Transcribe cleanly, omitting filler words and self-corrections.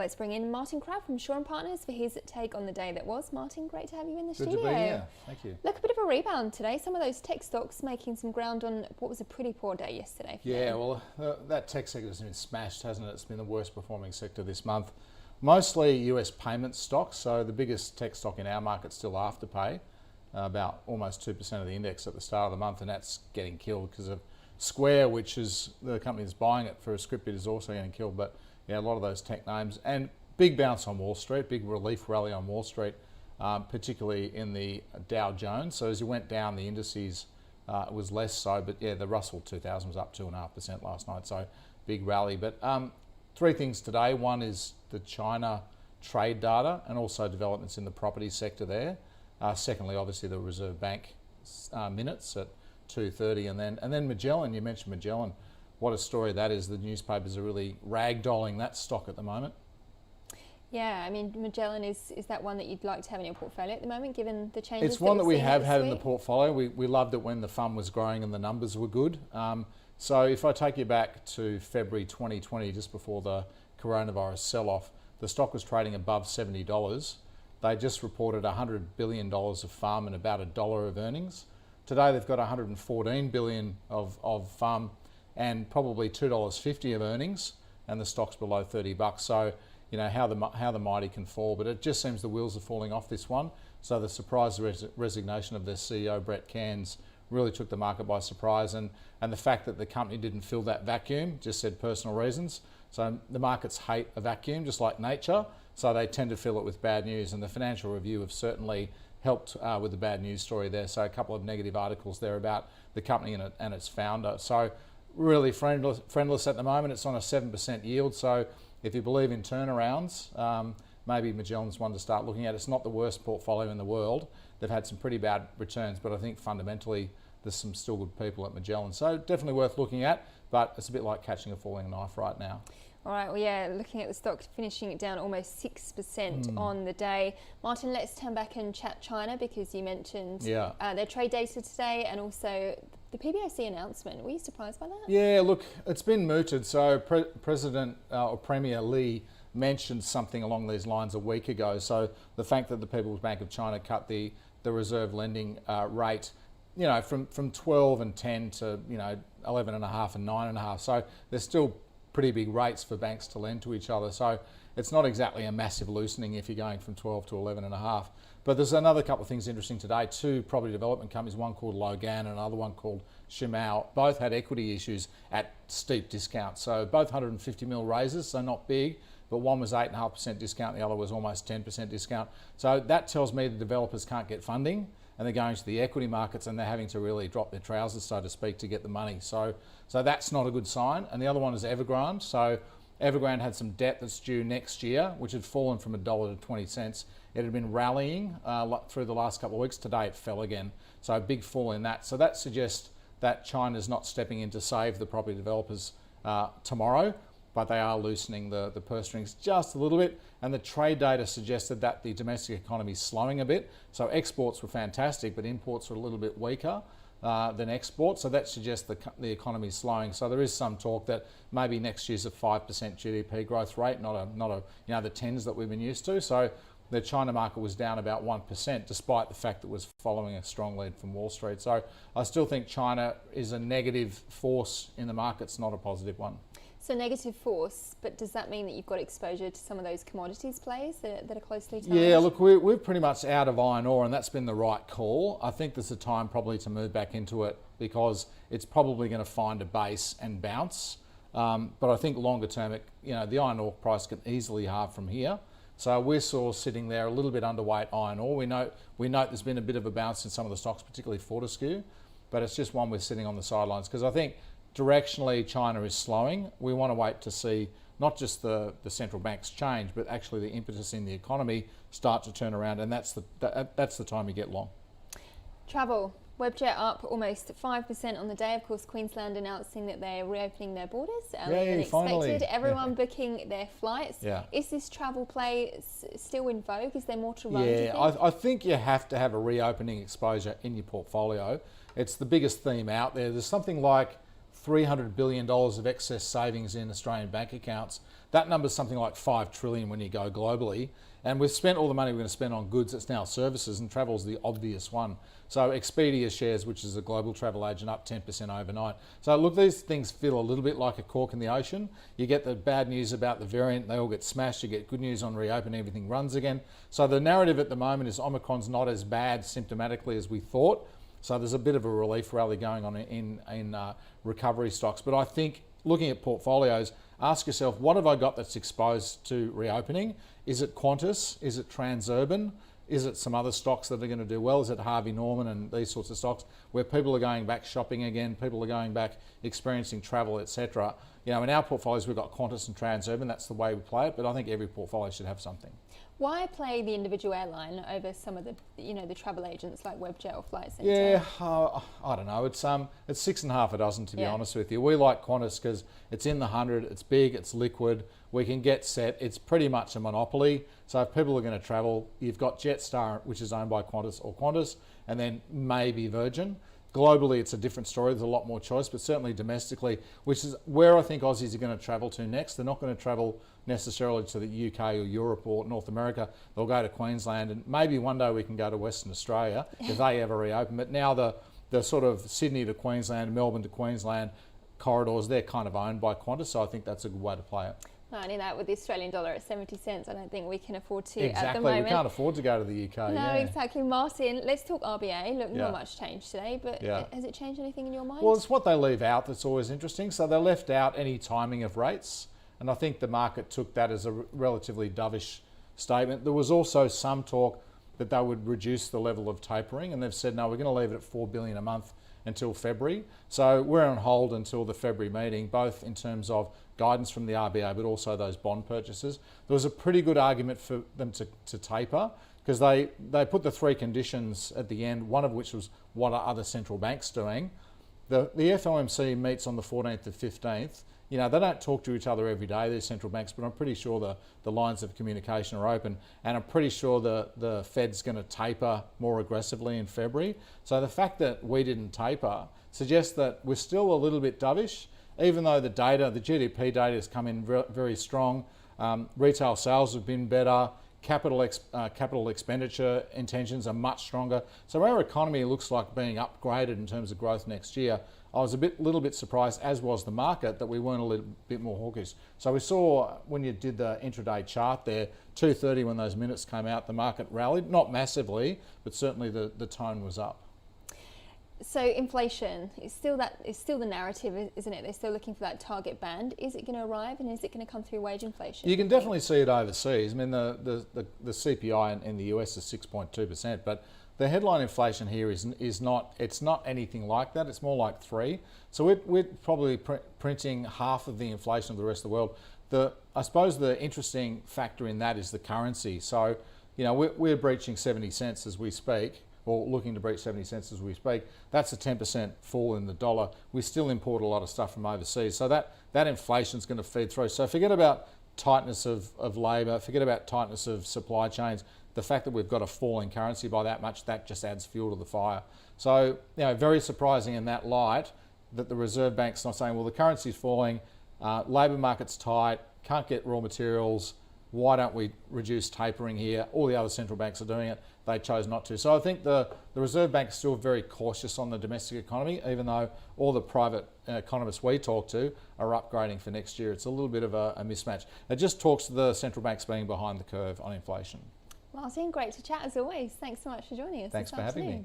Let's bring in Martin Crabb from Shaw and Partners for his take on the day that was. Martin, great to have you in the studio. Good to be here. Thank you. Look, a bit of a rebound today. Some of those tech stocks making some ground on what was a pretty poor day yesterday. Yeah, well, that tech sector has been smashed, hasn't it? It's been the worst performing sector this month. Mostly US payment stocks. So the biggest tech stock in our market still Afterpay, about almost 2% of the index at the start of the month, and that's getting killed because of Square, which is the company that's buying it for a script bid, is also getting killed. But yeah, a lot of those tech names, and big bounce on Wall Street, big relief rally on Wall Street, particularly in the Dow Jones. So as you went down, the indices it was less so, but yeah, the Russell 2000 was up 2.5% last night, so big rally. But three things today. One is the China trade data and also developments in the property sector there. Secondly, obviously the Reserve Bank minutes at 2:30, and then Magellan. You mentioned Magellan. What a story that is. The newspapers are really ragdolling that stock at the moment. Yeah, I mean, Magellan is that one that you'd like to have in your portfolio at the moment, given the changes? It's one that we have had in the portfolio. We loved it when the fund was growing and the numbers were good. So if I take you back to February 2020, just before the coronavirus sell-off, the stock was trading above $70. They just reported $100 billion of FUM and about $1 of earnings. Today they've got $114 billion of FUM and probably $2.50 of earnings, and the stock's below $30. So you know how the mighty can fall, but it just seems the wheels are falling off this one. So the surprise resignation of their CEO Brett Cairns really took the market by surprise, and the fact that the company didn't fill that vacuum, just said personal reasons. So the markets hate a vacuum, just like nature, so they tend to fill it with bad news, and the Financial Review have certainly helped with the bad news story there. So a couple of negative articles there about the company and its founder. So really friendless at the moment. It's on a 7% yield. So if you believe in turnarounds, maybe Magellan's one to start looking at. It's not the worst portfolio in the world. They've had some pretty bad returns, but I think fundamentally there's some still good people at Magellan. So definitely worth looking at, but it's a bit like catching a falling knife right now. All right, well, yeah, looking at the stock, finishing it down almost 6% on the day. Martin, let's turn back and chat China, because you mentioned their trade data today and also the PBoC announcement. Were you surprised by that? Yeah, look, it's been mooted. So President or Premier Li mentioned something along these lines a week ago. So the fact that the People's Bank of China cut the reserve lending rate, you know, from 12 and 10 to 11.5 and 9.5. So there's still pretty big rates for banks to lend to each other. So it's not exactly a massive loosening if you're going from 12 to 11.5. But there's another couple of things interesting today. Two property development companies, one called Logan and another one called Shimao, both had equity issues at steep discounts. So both 150 mil raises, so not big, but one was 8.5% discount, the other was almost 10% discount. So that tells me the developers can't get funding, and they're going to the equity markets and they're having to really drop their trousers, so to speak, to get the money. So that's not a good sign. And the other one is Evergrande. So Evergrande had some debt that's due next year, which had fallen from $1 to 20 cents. It had been rallying through the last couple of weeks. Today it fell again. So a big fall in that. So that suggests that China's not stepping in to save the property developers tomorrow, but they are loosening the purse strings just a little bit. And the trade data suggested that the domestic economy is slowing a bit. So exports were fantastic, but imports were a little bit weaker than exports. So that suggests the economy is slowing. So there is some talk that maybe next year's a 5% GDP growth rate, not a the 10s that we've been used to. So the China market was down about 1%, despite the fact that it was following a strong lead from Wall Street. So I still think China is a negative force in the markets, not a positive one. So negative force, but does that mean that you've got exposure to some of those commodities plays that are closely tied? Yeah, look, we're pretty much out of iron ore, and that's been the right call. I think there's a time probably to move back into it because it's probably going to find a base and bounce. But I think longer term, the iron ore price can easily halve from here. So we're sort of sitting there a little bit underweight iron ore. We note there's been a bit of a bounce in some of the stocks, particularly Fortescue, but it's just one we're sitting on the sidelines because I think directionally China is slowing. We want to wait to see not just the central banks change, but actually the impetus in the economy start to turn around, and that's the time you get long. Travel. Webjet up almost 5% on the day. Of course, Queensland announcing that they're reopening their borders earlier than expected. Finally. Everyone booking their flights. Yeah. Is this travel play still in vogue? Is there more to run? Yeah, I think you have to have a reopening exposure in your portfolio. It's the biggest theme out there. There's something like $300 billion of excess savings in Australian bank accounts. That number's something like 5 trillion when you go globally. And we've spent all the money we're going to spend on goods. It's now services, and travel's the obvious one. So Expedia shares, which is a global travel agent, up 10% overnight. So look, these things feel a little bit like a cork in the ocean. You get the bad news about the variant, they all get smashed. You get good news on reopening, everything runs again. So the narrative at the moment is Omicron's not as bad symptomatically as we thought. So there's a bit of a relief rally going on in recovery stocks. But I think looking at portfolios, ask yourself, what have I got that's exposed to reopening? Is it Qantas? Is it Transurban? Is it some other stocks that are going to do well? Is it Harvey Norman and these sorts of stocks where people are going back shopping again, people are going back experiencing travel, etc. You know, in our portfolios, we've got Qantas and Transurban. That's the way we play it, but I think every portfolio should have something. Why play the individual airline over some of the, the travel agents like Webjet or Flight Centre? Yeah, I don't know. It's 6.5 a dozen, to be honest with you. We like Qantas because it's in the 100, it's big, it's liquid, we can get set. It's pretty much a monopoly. So if people are going to travel, you've got Jetstar, which is owned by Qantas or Qantas, and then maybe Virgin. Globally, it's a different story. There's a lot more choice, but certainly domestically, which is where I think Aussies are going to travel to next. They're not going to travel necessarily to the UK or Europe or North America. They'll go to Queensland, and maybe one day we can go to Western Australia if they ever reopen. But now the sort of Sydney to Queensland, Melbourne to Queensland corridors, they're kind of owned by Qantas, so I think that's a good way to play it. I know that with the Australian dollar at 70 cents, I don't think we can afford to exactly. at the moment. We can't afford to go to the UK. No, exactly. Martin, let's talk RBA. Look, not much change today, but has it changed anything in your mind? Well, it's what they leave out that's always interesting. So they left out any timing of rates, and I think the market took that as a relatively dovish statement. There was also some talk that they would reduce the level of tapering, and they've said, no, we're going to leave it at $4 billion a month until February. So we're on hold until the February meeting, both in terms of guidance from the RBA, but also those bond purchases. There was a pretty good argument for them to taper, because they put the 3 conditions at the end, one of which was what are other central banks doing. The FOMC meets on the 14th to 15th. You know, they don't talk to each other every day, these central banks, but I'm pretty sure the lines of communication are open, and I'm pretty sure the Fed's going to taper more aggressively in February. So the fact that we didn't taper suggests that we're still a little bit dovish, even though the GDP data has come in very strong. Retail sales have been better. Capital expenditure intentions are much stronger. So our economy looks like being upgraded in terms of growth next year. I was little bit surprised, as was the market, that we weren't a little bit more hawkish. So we saw when you did the intraday chart there, 2:30 when those minutes came out, the market rallied, not massively, but certainly the tone was up. So inflation is still the narrative, isn't it? They're still looking for that target band. Is it going to arrive, and is it going to come through wage inflation? You can definitely see it overseas. I mean, the CPI in the US is 6.2%, but the headline inflation here is not anything like that. It's more like 3. So we're probably printing half of the inflation of the rest of the world. I suppose the interesting factor in that is the currency. So, you know, we're breaching 70 cents as we speak, or looking to breach 70 cents as we speak. That's a 10% fall in the dollar. We still import a lot of stuff from overseas. So that inflation is going to feed through. So forget about tightness of labour, forget about tightness of supply chains. The fact that we've got a fall in currency by that much, that just adds fuel to the fire. So, you know, very surprising in that light that the Reserve Bank's not saying, well, the currency's falling, labour market's tight, can't get raw materials, why don't we reduce tapering here? All the other central banks are doing it. They chose not to. So I think the Reserve Bank is still very cautious on the domestic economy, even though all the private economists we talk to are upgrading for next year. It's a little bit of a mismatch. It just talks to the central banks being behind the curve on inflation. Martin, great to chat as always. Thanks so much for joining us. Thanks for having me.